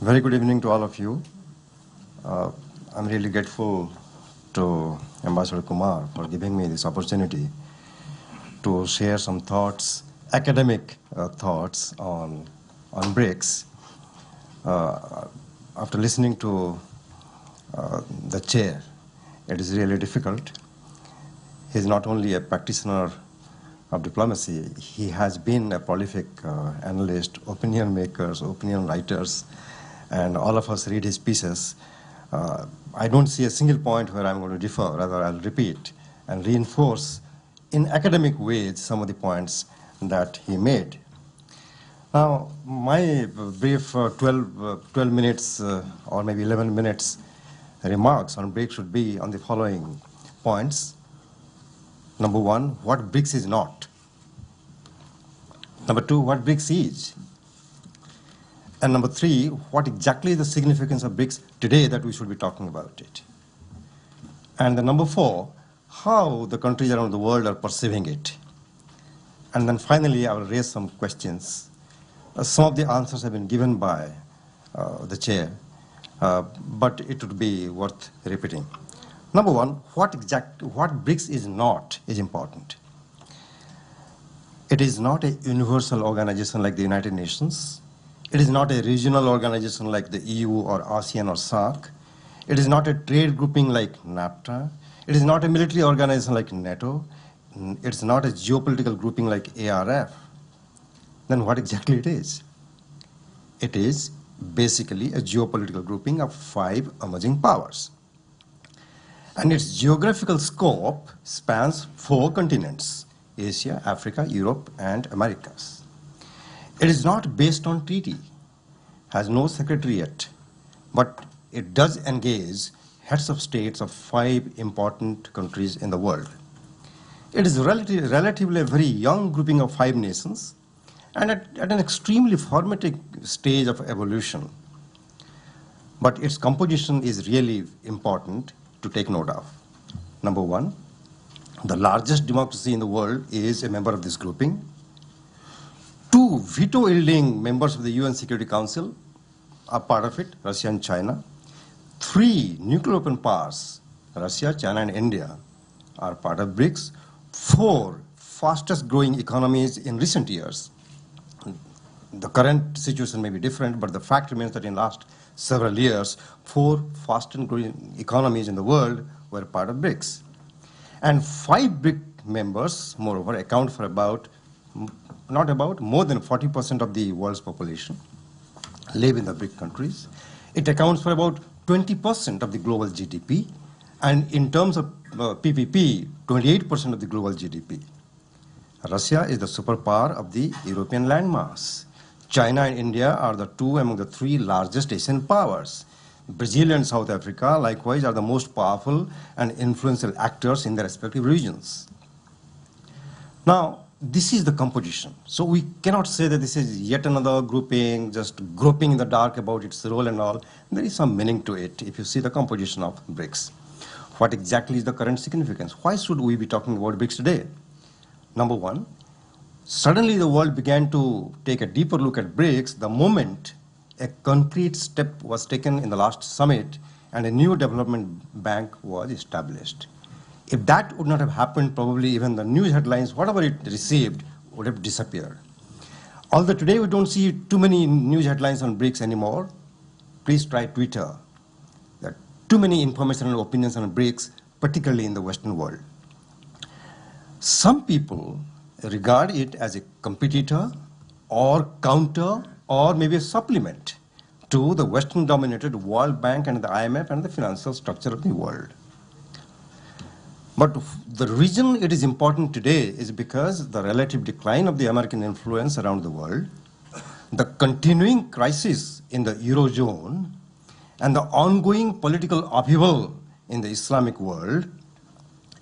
Very good evening to all of you. I'm really grateful to Ambassador Kumar for giving me this opportunity to share some thoughts, academic thoughts on BRICS. After listening to the chair, it is really difficult. He's not only a practitioner of diplomacy, he has been a prolific analyst, opinion makers, opinion writers, and all of us read his pieces. I don't see a single point where I'm going to differ, rather I'll repeat and reinforce in academic ways some of the points that he made. Now, my brief 12 minutes or maybe 11 minutes remarks on BRICS should be on the following points. Number one, what BRICS is not. Number two, what BRICS is. And number three, what exactly is the significance of BRICS today that we should be talking about it. And the number four, how the countries around the world are perceiving it. And then finally, I will raise some questions. Some of the answers have been given by the chair, but it would be worth repeating. Number one, what BRICS is not is important. It is not a universal organization like the United Nations. It is not a regional organization like the EU or ASEAN or SAARC. It is not a trade grouping like NAFTA. It is not a military organization like NATO. It's not a geopolitical grouping like ARF. Then what exactly it is? It is basically a geopolitical grouping of 5 emerging powers. And its geographical scope spans 4 continents: Asia, Africa, Europe, and Americas. It is not based on treaty, has no secretariat, but it does engage heads of states of 5 important countries in the world. It is relatively a very young grouping of 5 nations and at an extremely formative stage of evolution. But its composition is really important to take note of. Number one, the largest democracy in the world is a member of this grouping. 2 veto-yielding members of the UN Security Council are part of it, Russia and China. 3 nuclear weapon powers, Russia, China, and India, are part of BRICS. 4 fastest growing economies in recent years. The current situation may be different, but the fact remains that in the last several years, 4 fastest growing economies in the world were part of BRICS. And 5 BRIC members, moreover, account for more than 40% of the world's population live in the BRIC countries. It accounts for about 20% of the global GDP, and in terms of PPP, 28% of the global GDP. Russia is the superpower of the European landmass. China and India are the 2 among the 3 largest Asian powers. Brazil and South Africa, likewise, are the most powerful and influential actors in their respective regions. Now, this is the composition. So we cannot say that this is yet another grouping, just groping in the dark about its role and all. There is some meaning to it if you see the composition of BRICS. What exactly is the current significance? Why should we be talking about BRICS today? Number one, suddenly the world began to take a deeper look at BRICS the moment a concrete step was taken in the last summit and a new development bank was established. If that would not have happened, probably even the news headlines, whatever it received, would have disappeared. Although today we don't see too many news headlines on BRICS anymore, please try Twitter. There are too many information and opinions on BRICS, particularly in the Western world. Some people regard it as a competitor or counter or maybe a supplement to the Western-dominated World Bank and the IMF and the financial structure of the world. But the reason it is important today is because the relative decline of the American influence around the world, the continuing crisis in the Eurozone, and the ongoing political upheaval in the Islamic world,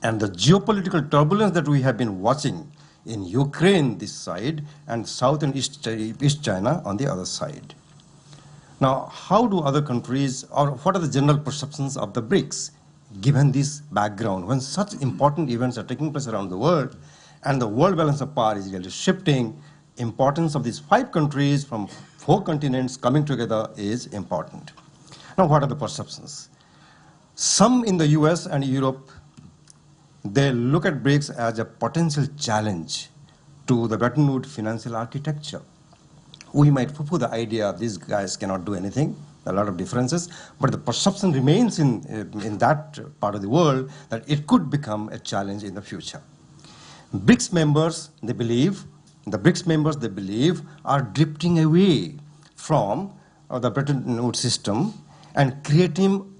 and the geopolitical turbulence that we have been watching in Ukraine this side and South and East China on the other side. Now, how do other countries, or what are the general perceptions of the BRICS, given this background, when such important events are taking place around the world and the world balance of power is really shifting? importance of these 5 countries from 4 continents coming together is important. Now, what are the perceptions? Some in the US and Europe, they look at BRICS as a potential challenge to the Bretton Woods financial architecture. We might poo-poo the idea these guys cannot do anything, a lot of differences, but the perception remains in that part of the world that it could become a challenge in the future. BRICS members, they believe, are drifting away from the Bretton Woods system and creating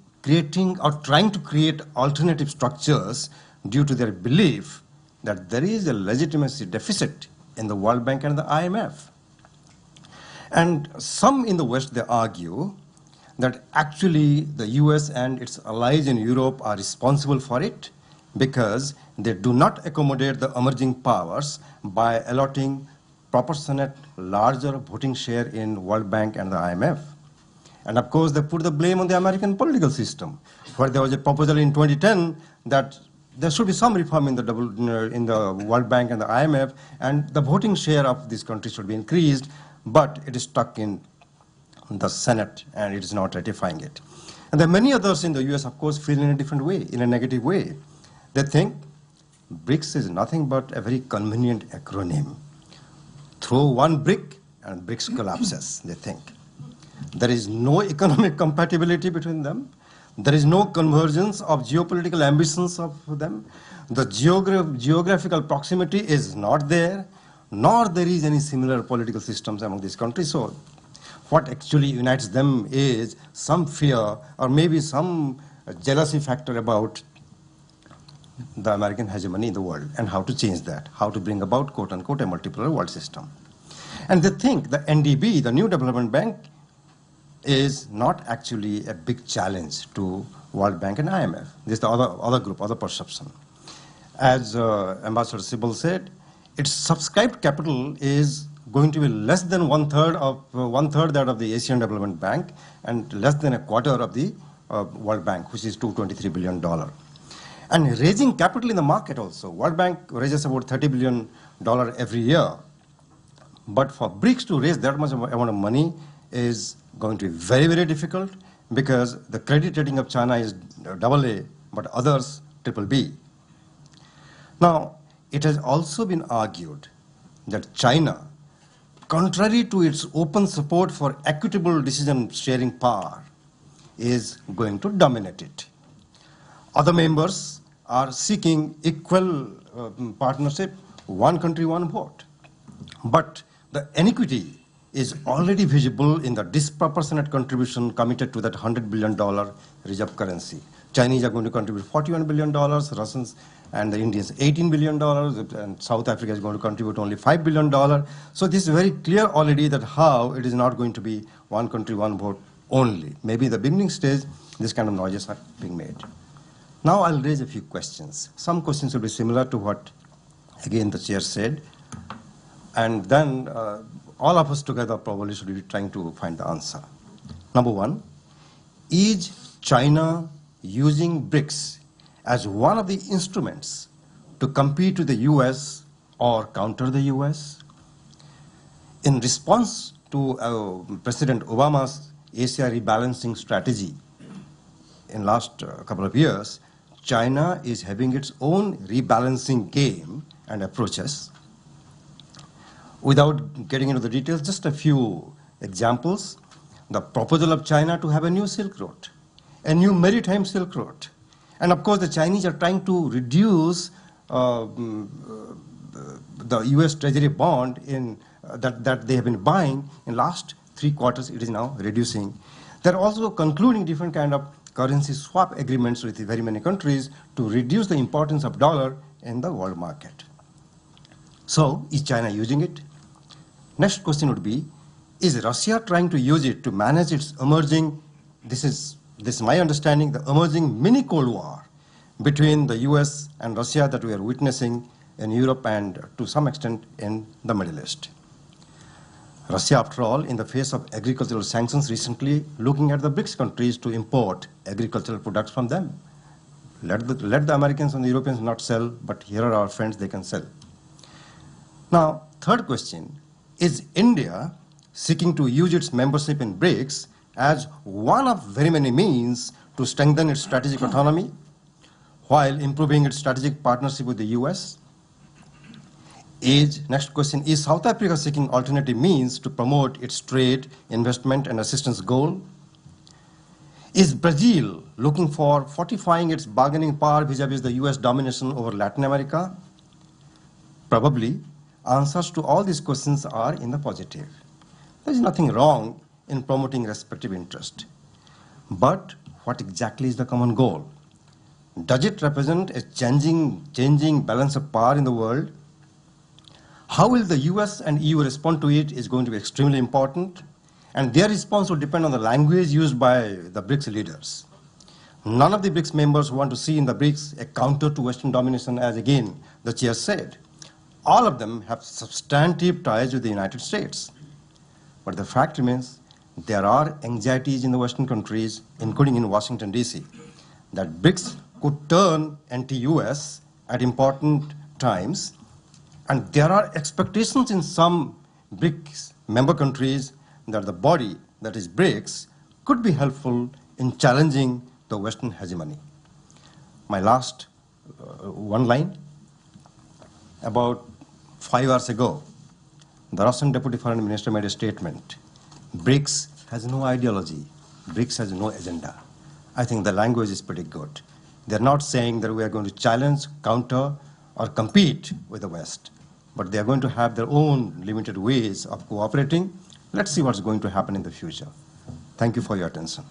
or trying to create alternative structures due to their belief that there is a legitimacy deficit in the World Bank and the IMF. And some in the West, they argue that actually the US and its allies in Europe are responsible for it because they do not accommodate the emerging powers by allotting proportionate larger voting share in World Bank and the IMF. And of course, they put the blame on the American political system, where there was a proposal in 2010 that there should be some reform in the World Bank and the IMF, and the voting share of this country should be increased, but it is stuck in the Senate, and it is not ratifying it. And there are many others in the US, of course, feel in a different way, in a negative way. They think BRICS is nothing but a very convenient acronym. Throw one brick and BRICS collapses, they think. There is no economic compatibility between them. There is no convergence of geopolitical ambitions of them. The geographical proximity is not there, nor there is any similar political systems among these countries. So what actually unites them is some fear or maybe some jealousy factor about the American hegemony in the world and how to change that, how to bring about, quote unquote, a multipolar world system. And they think the NDB, the New Development Bank, is not actually a big challenge to World Bank and IMF. This is the other group, other perception. As Ambassador Sybil said, its subscribed capital is going to be less than one third that of the Asian Development Bank and less than a quarter of the World Bank, which is $223 billion. And raising capital in the market also. World Bank raises about $30 billion every year. But for BRICS to raise that much amount of money is going to be very, very difficult because the credit rating of China is AA, but others BBB. Now, it has also been argued that China, contrary to its open support for equitable decision-sharing power, is going to dominate it. Other members are seeking equal partnership, one country, one vote. But the inequity is already visible in the disproportionate contribution committed to that $100 billion reserve currency. Chinese are going to contribute $41 billion, Russians and the Indians $18 billion, and South Africa is going to contribute only $5 billion. So this is very clear already that how it is not going to be one country, one vote only. Maybe in the beginning stage, this kind of noises are being made. Now I'll raise a few questions. Some questions will be similar to what, again, the chair said. And then all of us together probably should be trying to find the answer. Number one, is China using BRICS as one of the instruments to compete with the US or counter the US? In response to President Obama's Asia rebalancing strategy in last couple of years, China is having its own rebalancing game and approaches. Without getting into the details, just a few examples. The proposal of China to have a new Silk Road, a new maritime Silk Road. And of course, the Chinese are trying to reduce the US Treasury bond that they have been buying in last 3 quarters. It is now reducing. They're also concluding different kind of currency swap agreements with very many countries to reduce the importance of dollar in the world market. So, is China using it? Next question would be, is Russia trying to use it to manage its emerging, this is my understanding, the emerging mini Cold War between the US and Russia that we are witnessing in Europe and to some extent in the Middle East. Russia, after all, in the face of agricultural sanctions recently, looking at the BRICS countries to import agricultural products from them. Let the Americans and the Europeans not sell, but here are our friends, they can sell. Now, third question, Is India seeking to use its membership in BRICS as one of very many means to strengthen its strategic autonomy while improving its strategic partnership with the US? Next question, is South Africa seeking alternative means to promote its trade, investment, and assistance goal? Is Brazil looking for fortifying its bargaining power vis-à-vis the US domination over Latin America? Probably, answers to all these questions are in the positive. There is nothing wrong in promoting respective interest. But what exactly is the common goal? Does it represent a changing balance of power in the world? How will the US and EU respond to it is going to be extremely important, and their response will depend on the language used by the BRICS leaders. None of the BRICS members want to see in the BRICS a counter to Western domination, as again the chair said. All of them have substantive ties with the United States. But the fact remains, there are anxieties in the Western countries, including in Washington, D.C., that BRICS could turn anti-US at important times, and there are expectations in some BRICS member countries that the body, that is BRICS, could be helpful in challenging the Western hegemony. My last one line. About 5 hours ago, the Russian Deputy Foreign Minister made a statement. BRICS has no ideology. BRICS has no agenda. I think the language is pretty good. They're not saying that we are going to challenge, counter, or compete with the West, but they are going to have their own limited ways of cooperating. Let's see what's going to happen in the future. Thank you for your attention.